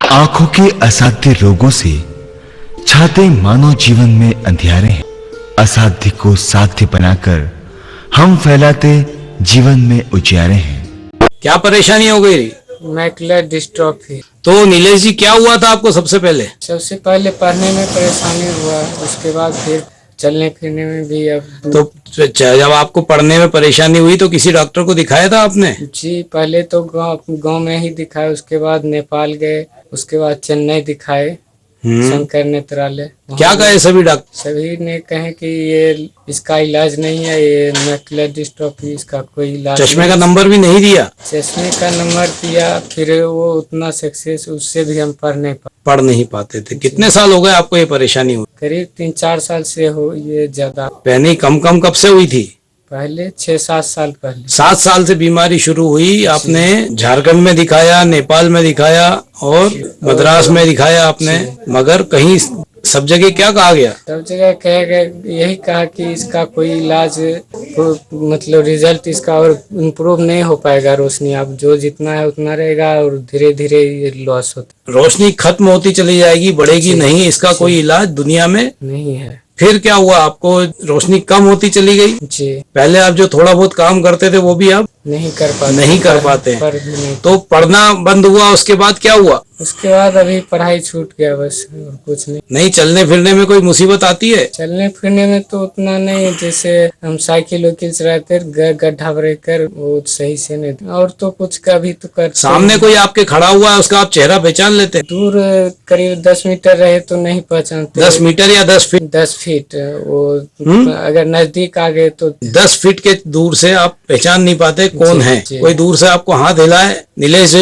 आंखों के असाध्य रोगों से छाते मानव जीवन में अंधियारे हैं। असाध्य को साध्य बनाकर हम फैलाते जीवन में उजियारे हैं। क्या परेशानी हो गई? Macular dystrophy. तो नीलेश जी, क्या हुआ था आपको? सबसे पहले पढ़ने में परेशानी हुआ, उसके बाद फिर चलने फिरने में भी। अब तो जब आपको पढ़ने में परेशानी हुई तो किसी डॉक्टर को दिखाया था आपने? जी, पहले तो गांव में ही दिखाया, उसके बाद नेपाल गए, उसके बाद चेन्नई दिखाए शंकर नेत्रालय। क्या कहे सभी डॉक्टर? सभी ने कहे कि ये इसका इलाज नहीं है, ये मैकुलर डिस्ट्रॉफी, इसका कोई इलाज। चश्मे का नंबर भी नहीं दिया? चश्मे का नंबर दिया, फिर वो उतना सक्सेस, उससे भी हम पढ़ नहीं पाते थे। कितने साल हो गए आपको ये परेशानी हुई? करीब 3-4 साल से हो, ये ज्यादा। पहले कम कब से हुई थी? पहले 6-7 साल पहले। 7 साल से बीमारी शुरू हुई। आपने झारखंड में दिखाया, नेपाल में दिखाया और मद्रास में दिखाया आपने, मगर कहीं सब जगह क्या कहा गया? सब जगह कहा गया, यही कहा कि इसका कोई इलाज, मतलब रिजल्ट इसका और इम्प्रूव नहीं हो पाएगा। रोशनी अब जो जितना है उतना रहेगा और धीरे धीरे ये लॉस होता। रोशनी खत्म होती चली जाएगी, बढ़ेगी नहीं। इसका कोई इलाज दुनिया में नहीं है। फिर क्या हुआ? आपको रोशनी कम होती चली गई? जी। पहले आप जो थोड़ा बहुत काम करते थे वो भी आप नहीं कर पाते। तो पढ़ना बंद हुआ, उसके बाद क्या हुआ? उसके बाद अभी पढ़ाई छूट गया, बस और कुछ नहीं। चलने फिरने में कोई मुसीबत आती है? चलने फिरने में तो उतना नहीं, जैसे हम साइकिल वाइकिल चलाते गड्ढा ब्रेकर, वो सही से नहीं। और तो कुछ कभी तो कर। सामने कोई आपके खड़ा हुआ है, उसका आप चेहरा पहचान लेते? दूर करीब 10 मीटर रहे तो नहीं पहचानते। 10 मीटर या 10 फीट? 10 फीट। वो अगर नजदीक आ गए तो 10 फीट के दूर से आप पहचान नहीं पाते कौन है। कोई दूर से आपको हाथ हिलाए, नीलेश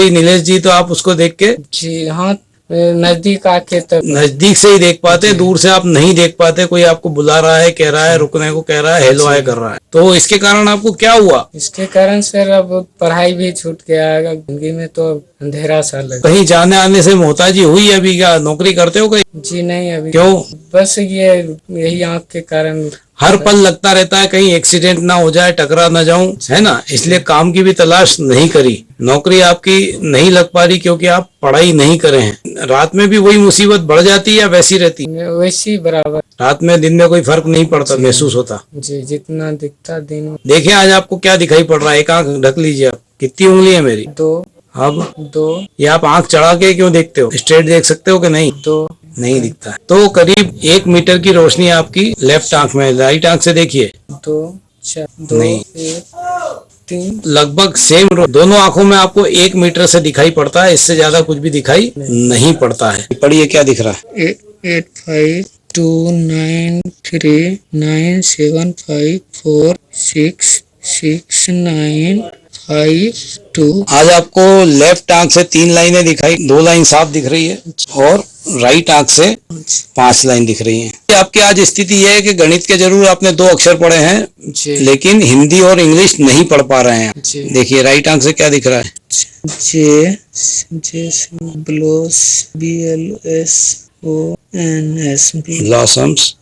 जी, तो आप उसको देख के? जी हाँ, नजदीक आके तब नजदीक से ही देख पाते, दूर से आप नहीं देख पाते। कोई आपको बुला रहा है, कह रहा है, रुकने को कह रहा है, हेलो हाय कर रहा है। तो इसके कारण आपको क्या हुआ? इसके कारण सर अब पढ़ाई भी छूट गया, जिंदगी में तो अंधेरा सा लगा। कहीं जाने आने से मोहताजी हुई अभी? क्या नौकरी करते हो कहीं? जी नहीं, अभी। क्यों? बस यही आँख के कारण हर पल लगता रहता है कहीं एक्सीडेंट ना हो जाए, टकरा ना जाऊं, है ना? इसलिए काम की भी तलाश नहीं करी। नौकरी आपकी नहीं लग पा रही क्योंकि आप पढ़ाई नहीं करे हैं। रात में भी वही मुसीबत बढ़ जाती है या वैसी रहती? वैसी बराबर। रात में दिन में कोई फर्क नहीं पड़ता, महसूस होता? जी, जितना दिखता दिन में। देखिए आज आपको क्या दिखाई पड़ रहा है? एक आंख ढक लीजिए आप। कितनी उंगली है मेरी? 2। अब 2। ये आप आंख चढ़ा के क्यों देखते हो? स्ट्रेट देख सकते हो कि नहीं? 2 नहीं दिखता है। तो करीब 1 मीटर की रोशनी आपकी लेफ्ट आंख में। राइट आंख से देखिए। 2 4 2 नहीं। 1 3 लगभग सेम दोनों आंखों में आपको 1 मीटर से दिखाई पड़ता है, इससे ज्यादा कुछ भी दिखाई नहीं पड़ता है। पढ़िए क्या दिख रहा है? 852934669552। आज आपको लेफ्ट आंख से 3 लाइनें दिखाई, 2 लाइन साफ दिख रही है और राइट आंख से 5 लाइन दिख रही है। आपकी आज स्थिति यह है कि गणित के जरूर आपने 2 अक्षर पढ़े हैं, लेकिन हिंदी और इंग्लिश नहीं पढ़ पा रहे हैं। देखिए राइट आंख से क्या दिख रहा है? ब्लॉसम्स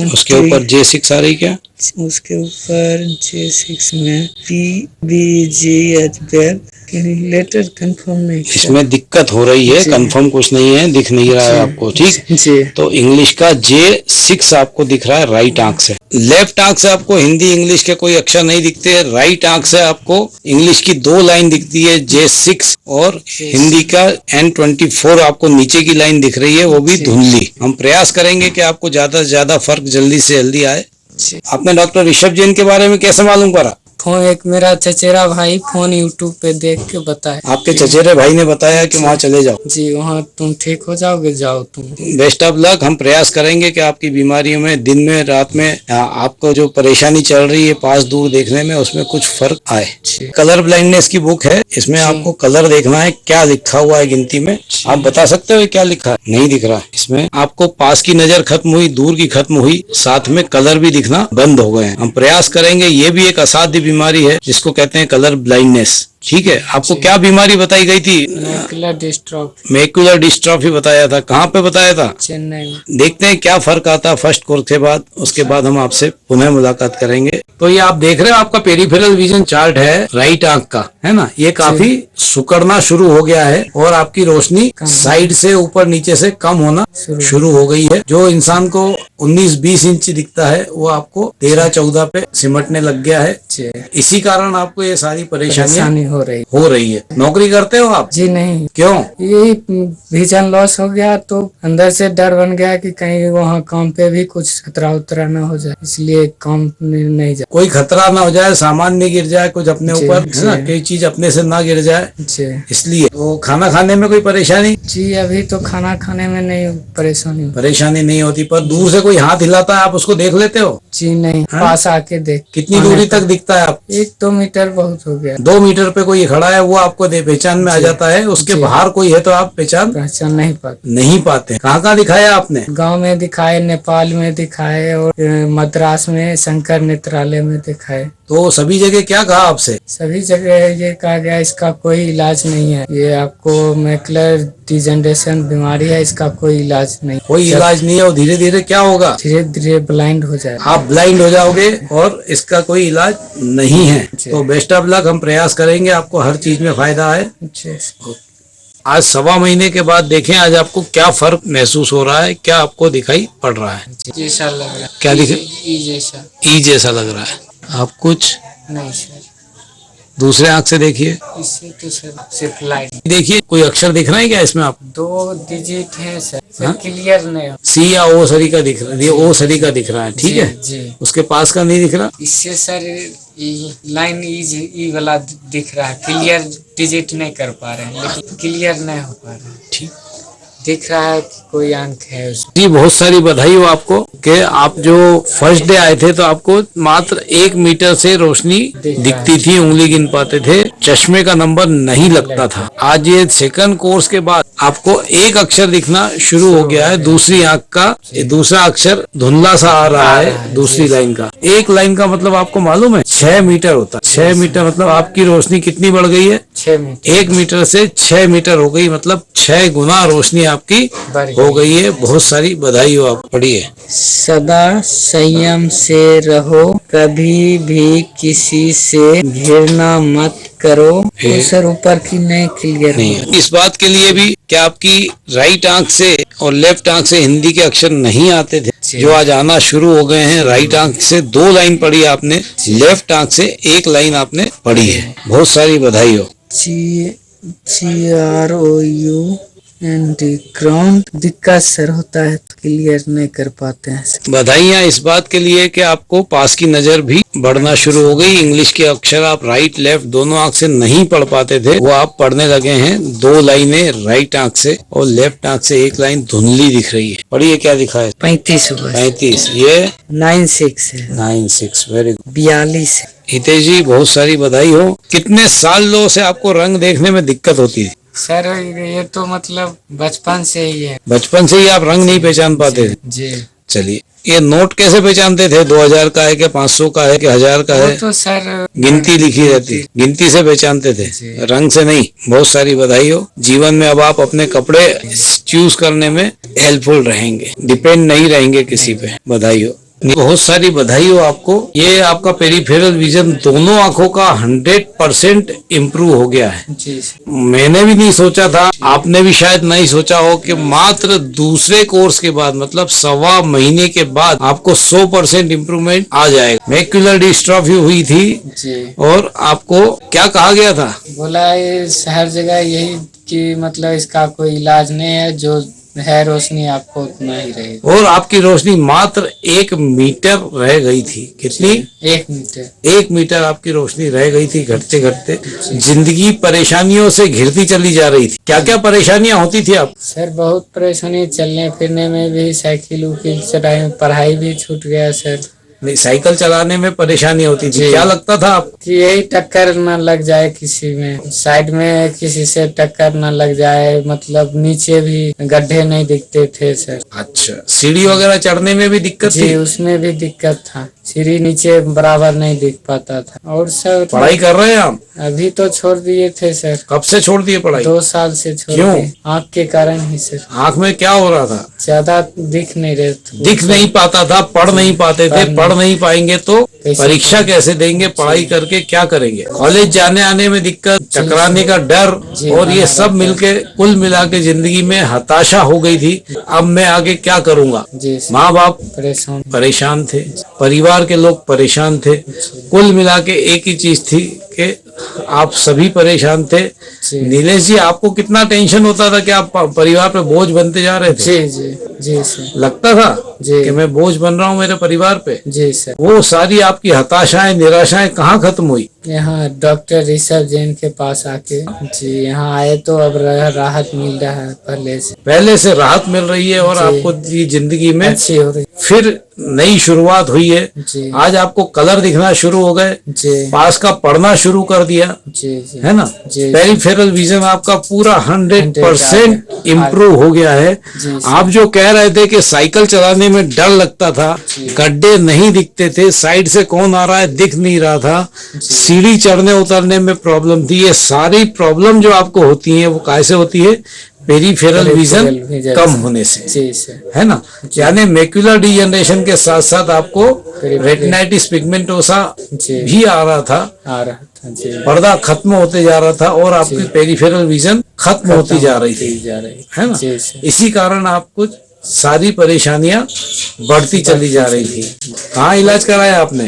उसके ऊपर J6 आ रही क्या? उसके ऊपर J6 में BG लेटर कंफर्म नहीं। इसमें दिक्कत हो रही है, कंफर्म कुछ नहीं है, दिख नहीं रहा है आपको, ठीक? तो इंग्लिश का J6 आपको दिख रहा है राइट आंख से। लेफ्ट आंख से आपको हिंदी इंग्लिश के कोई अक्षर नहीं दिखते। राइट आंख से आपको इंग्लिश की 2 लाइन दिखती है, J6, और हिंदी का N24 आपको नीचे की लाइन दिख रही है, वो भी धुंधली। हम प्रयास करेंगे कि आपको ज्यादा से ज्यादा फर्क जल्दी से जल्दी आए। आपने डॉक्टर ऋषभ जैन के बारे में कैसे मालूम करा? फोन, एक मेरा चचेरा भाई फोन यूट्यूब पे देख के बताया। आपके चचेरे भाई ने बताया कि वहाँ चले जाओ? जी, वहाँ तुम ठीक हो जाओगे, जाओ तुम। Best of luck. हम प्रयास करेंगे कि आपकी बीमारियों में, दिन में, रात में, आपको जो परेशानी चल रही है पास दूर देखने में, उसमें कुछ फर्क आए। कलर ब्लाइंडनेस की बुक है, इसमें आपको कलर देखना है, क्या लिखा हुआ है गिनती में। आप बता सकते हो क्या लिखा है? नहीं दिख रहा है। इसमें आपको पास की नजर खत्म हुई, दूर की खत्म हुई, साथ में कलर भी दिखना बंद हो गए हैं। हम प्रयास करेंगे, ये भी एक असाध्य बीमारी है जिसको कहते हैं कलर ब्लाइंडनेस। ठीक है। आपको क्या बीमारी बताई गई थी? मैकुलर डिस्ट्रॉफी, मैकुलर डिस्ट्रॉफी बताया था। कहाँ पे बताया था? चेन्नई में। देखते हैं क्या फर्क आता है फर्स्ट कोर्स के बाद, उसके बाद हम आपसे पुनः मुलाकात करेंगे। तो ये आप देख रहे हो आपका पेरिफेरल विजन चार्ट है राइट आंख का, है ना। ये काफी सिकुड़ना शुरू हो गया है और आपकी रोशनी साइड से ऊपर नीचे से कम होना शुरू हो गई है। जो इंसान को 19-20 इंच दिखता है वो आपको 13-14 पे सिमटने लग गया है। इसी कारण आपको ये सारी परेशानी हो रही है। नौकरी करते हो आप? जी नहीं। क्यों? यही विजन लॉस हो गया तो अंदर से डर बन गया कि कहीं वहाँ काम पे भी कुछ खतरा उतरा ना हो जाए, इसलिए काम नहीं जा। कोई खतरा ना हो जाए, सामान नहीं गिर जाए कुछ अपने ऊपर, है ना, कोई चीज अपने से ना गिर जाए, इसलिए। तो खाना खाने में कोई परेशानी? जी अभी तो खाना खाने में नहीं परेशानी नहीं होती, पर दूर से कोई हाथ हिलाता है आप उसको देख लेते हो? जी नहीं। पास आके देख। कितनी दूरी तक दिखता है आप? 1-2 मीटर बहुत हो गया। 2 मीटर पे कोई खड़ा है वो आपको पहचान में आ जाता है। उसके बाहर कोई है तो आप पहचान नहीं पाते। कहाँ दिखाया आपने? गांव में दिखाए, नेपाल में दिखाए और मद्रास में शंकर नेत्रालय में दिखाए। तो सभी जगह क्या कहा आपसे? सभी जगह ये कहा गया इसका कोई इलाज नहीं है, ये आपको मैकुलर डिजनरेशन बीमारी है, इसका कोई इलाज नहीं। कोई इलाज नहीं है और धीरे धीरे क्या होगा? धीरे धीरे ब्लाइंड हो जाए। आप ब्लाइंड हो जाओगे और इसका कोई इलाज नहीं है। तो बेस्ट ऑफ लक, हम प्रयास करेंगे, आपको हर चीज में फायदा है। आज 1.25 महीने के बाद देखें आज आपको क्या फर्क महसूस हो रहा है, क्या आपको दिखाई पड़ रहा है? जैसा लग रहा है। क्या दिखे? ई जैसा लग रहा है। आप कुछ नहीं सर। दूसरे आंख से देखिए। इससे तो सर सिर्फ लाइट देखिए, कोई अक्षर दिख रहा है क्या इसमें? आप 2 डिजिट है सर, क्लियर नहीं। सी या ओ सरी का दिख रहा है? ओ सरी का दिख रहा है, ठीक है जी। उसके पास का नहीं दिख रहा? इससे सर लाइन ई वाला दिख रहा है, क्लियर डिजिट नहीं कर पा रहे हैं, लेकिन क्लियर नहीं हो पा रहा है। ठीक दिख रहा है कि कोई अंक है उसमें। जी, बहुत सारी बधाई हो आपको कि आप जो फर्स्ट डे आए थे तो आपको मात्र 1 मीटर से रोशनी दिखती थी, उंगली गिन पाते थे, चश्मे का नंबर नहीं लगता था। आज ये सेकंड कोर्स के बाद आपको एक अक्षर दिखना शुरू हो गया है, दूसरी आंख का। ये दूसरा अक्षर धुंधला सा आ रहा है दूसरी लाइन का। एक लाइन का मतलब आपको मालूम है 6 मीटर होता है। 6 मीटर मतलब आपकी रोशनी कितनी बढ़ गई है? 6 मीटर। 1 मीटर से 6 मीटर हो गई, मतलब 6 गुना रोशनी आपकी हो गई है। बहुत सारी बधाई हो। आप पढ़िए। सदा संयम से रहो, कभी भी किसी से घृणा मत करो। सर ऊपर की नहीं क्लियर नहीं। इस बात के लिए भी क्या आपकी राइट आंख से और लेफ्ट आंख से हिंदी के अक्षर नहीं आते थे, जो आज आना शुरू हो गए हैं। राइट आंख से 2 लाइन पढ़ी आपने, लेफ्ट आंख से 1 लाइन आपने पढ़ी है। बहुत सारी बधाई हो। GROU ग्राउंड दिक्कत सर होता है तो क्लियर नहीं कर पाते हैं। बधाइयाँ इस बात के लिए कि आपको पास की नजर भी बढ़ना शुरू हो गई। इंग्लिश के अक्षर आप राइट लेफ्ट दोनों आंख से नहीं पढ़ पाते थे, वो आप पढ़ने लगे हैं। 2 लाइनें राइट आंख से और लेफ्ट आंख से 1 लाइन धुंधली दिख रही है। पढ़िए क्या दिखा है? 35। ये 96 है। 96 वेरी गुड। 42 है। हितेश जी बहुत सारी बधाई हो। कितने सालों से आपको रंग देखने में दिक्कत होती थी? सर ये तो मतलब बचपन से ही है। बचपन से ही आप रंग नहीं पहचान पाते थे? जी। चलिए, ये नोट कैसे पहचानते थे? 2000 का है कि 500 का है कि 1000 का है? तो सर गिनती लिखी रहती, गिनती से पहचानते थे, रंग से नहीं। बहुत सारी बधाई हो। जीवन में अब आप अपने कपड़े चूज करने में हेल्पफुल रहेंगे, डिपेंड नहीं रहेंगे किसी पे। बधाई हो। बहुत सारी बधाई हो आपको। ये आपका पेरिफेरल विजन दोनों आंखों का 100% इम्प्रूव हो गया है। जी। मैंने भी नहीं सोचा था, आपने भी शायद नहीं सोचा हो कि मात्र दूसरे कोर्स के बाद, मतलब 1.25 महीने के बाद आपको 100% इम्प्रूवमेंट आ जाएगा। मैकुलर डिस्ट्रॉफी हुई थी जी। और आपको क्या कहा गया था? बोला हर जगह यही कि मतलब इसका कोई इलाज नहीं है, जो है रोशनी आपको उतना ही रहेगी। और आपकी रोशनी मात्र 1 मीटर रह गई थी। कितनी? 1 मीटर। 1 मीटर आपकी रोशनी रह गई थी। घटते घटते जिंदगी परेशानियों से घिरती चली जा रही थी। क्या क्या परेशानियां होती थी आप? सर बहुत परेशानी, चलने फिरने में भी, साइकिल उकिल चलाने में, पढ़ाई भी छूट गया सर। नहीं, साइकिल चलाने में परेशानी होती थी। क्या लगता था आप? कि यही टक्कर न लग जाए किसी में, साइड में किसी से टक्कर न लग जाए, मतलब नीचे भी गड्ढे नहीं दिखते थे सर। अच्छा, सीढ़ी वगैरह चढ़ने में भी दिक्कत थी? उसमें भी दिक्कत था। सीढ़ी नीचे बराबर नहीं दिख पाता था। और सर पढ़ाई कर रहे हैं आप? अभी तो छोड़ दिए थे सर, कब से छोड़ दिए पढ़ाई? 2 साल से छोड़ क्यों? दिए, आँख के कारण ही सर। आँख में क्या हो रहा था? ज्यादा दिख नहीं रहे थे। दिख नहीं पाता था, पढ़ नहीं पाते थे। पढ़ नहीं पाएंगे तो परीक्षा कैसे देंगे? पढ़ाई करके क्या करेंगे? कॉलेज जाने आने में दिक्कत, टकराने का डर, और ये सब मिलके कुल मिला के जिंदगी में हताशा हो गई थी। अब मैं आगे क्या करूंगा? जी सर। माँ बाप परेशान थे, परिवार के लोग परेशान थे। कुल मिला के एक ही चीज थी कि आप सभी परेशान थे। नीलेश जी, आपको कितना टेंशन होता था कि आप परिवार पे बोझ बनते जा रहे थे? जी जी जी सर। लगता था कि मैं बोझ बन रहा हूँ मेरे परिवार पे? जी सर। वो सारी आपकी हताशाएं, निराशाएं कहाँ खत्म हुई? यहाँ डॉक्टर ऋषभ जैन के पास आके जी यहाँ आए तो अब राहत मिल रहा है पहले से राहत मिल रही है, और आपको ये जिंदगी में अच्छी हो रही फिर नई शुरुआत हुई है। जी। आज आपको कलर दिखना शुरू हो गए, पास का पढ़ना शुरू कर दिया, जी जी। है ना? पेरिफेरल विजन आपका पूरा 100% इम्प्रूव हो गया है। आप जो कह रहे थे कि साइकिल चलाने में डर लगता था, गड्ढे नहीं दिखते थे, साइड से कौन आ रहा है दिख नहीं रहा था, सीढ़ी चढ़ने उतरने में प्रॉब्लम थी, ये सारी प्रॉब्लम जो आपको होती है वो कैसे होती है? पेरिफेरल विजन कम होने से, है ना? यानी मैक्युलर डिजनरेशन के साथ साथ आपको रेटिनाइटिस पिगमेंटोसा भी आ रहा था जी। पर्दा खत्म होते जा रहा था और आपकी पेरिफेरल विजन खत्म होती जा रही थी, है ना? इसी कारण आप कुछ सारी परेशानियां बढ़ती चली जा रही थी। कहाँ इलाज कराया आपने?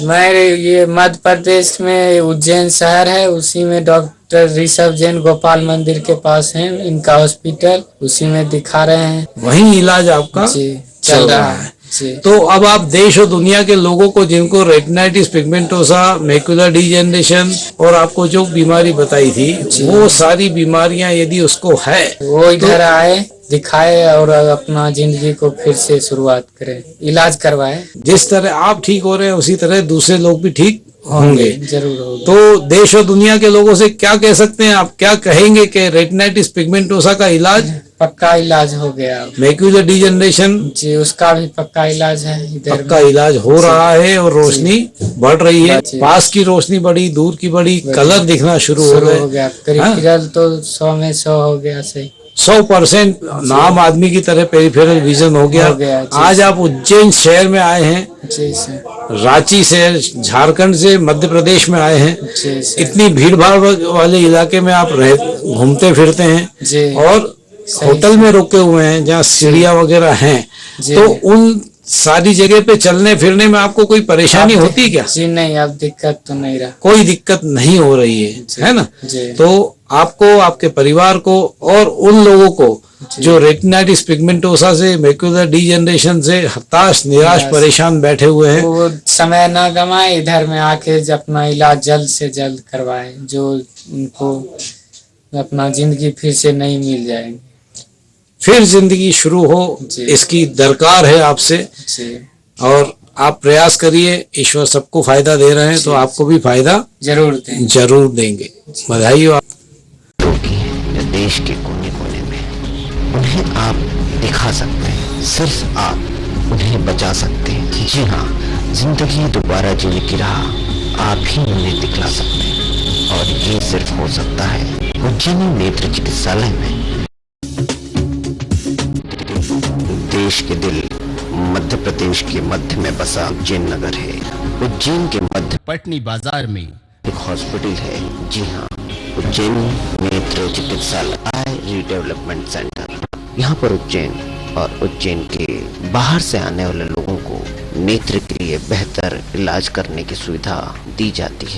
मैं ये मध्य प्रदेश में उज्जैन शहर है, उसी में डॉक्टर ऋषभ जैन गोपाल मंदिर के पास है इनका हॉस्पिटल, उसी में दिखा रहे हैं। वही इलाज आपका चल रहा है। तो अब आप देश और दुनिया के लोगों को जिनको रेटिनाइटिस पिगमेंटोसा, मैक्युलर डिजेनरेशन और आपको जो बीमारी बताई थी, वो सारी बीमारियां यदि उसको है वो इधर आए, दिखाए और अपना जिंदगी को फिर से शुरुआत करें, इलाज करवाए। जिस तरह आप ठीक हो रहे हैं उसी तरह दूसरे लोग भी ठीक होंगे, जरूर होंगे। तो देश और दुनिया के लोगों से क्या कह सकते हैं आप? क्या कहेंगे कि रेटिनाइटिस पिगमेंटोसा का इलाज पक्का इलाज हो गया, मैक्युलर डिजेनरेशन जी उसका भी पक्का इलाज है, इधर पक्का इलाज हो रहा है और रोशनी बढ़ रही है। पास की रोशनी बढ़ी, दूर की बढ़ी, कलर दिखना शुरू हो गया। पेरिफेरल तो 100 में 100 हो गया, सही 100% आम आदमी की तरह पेरिफेरल विजन हो गया। आज आप उज्जैन शहर में आए हैं, रांची से, झारखंड से, मध्य प्रदेश में आए हैं। इतनी भीड़ भाड़ वाले इलाके में आप घूमते फिरते हैं और होटल में रुके हुए हैं जहाँ सीढ़ियाँ वगैरह हैं, तो उन सारी जगह पे चलने फिरने में आपको कोई परेशानी होती है क्या? जी नहीं, अब दिक्कत तो नहीं रहा, कोई दिक्कत नहीं हो रही है ना? तो आपको, आपके परिवार को और उन लोगों को जो रेटिनाइटिस पिगमेंटोसा से, मैक्युलर डिजेनरेशन से हताश, निराश, परेशान बैठे हुए हैं, वो समय ना गवाए, इधर में आके अपना इलाज जल्द से जल्द करवाए, जो उनको अपना जिंदगी फिर से नई मिल जाएगी, फिर जिंदगी शुरू हो, इसकी दरकार है आपसे। और आप प्रयास करिए, ईश्वर सबको फायदा दे रहे हैं तो आपको भी फायदा जरूर देंगे। बधाई हो। देश के कोने कोने में उन्हें आप दिखा सकते हैं, सिर्फ आप उन्हें बचा सकते हैं। जी हाँ, जिंदगी दोबारा जीने की राह आप ही उन्हें दिखला सकते हैं, और ये सिर्फ हो सकता है उज्जैनी नेत्र चिकित्सालय में। देश के दिल मध्य प्रदेश के मध्य में बसा उज्जैन नगर है। उज्जैन के मध्य पटनी बाजार में एक हॉस्पिटल है। जी हाँ, उज्जैनी नेत्र चिकित्सालय आई रीडेवलपमेंट सेंटर। यहाँ पर उज्जैन और उज्जैन के बाहर से आने वाले लोगों को नेत्र के लिए बेहतर इलाज करने की सुविधा दी जाती है।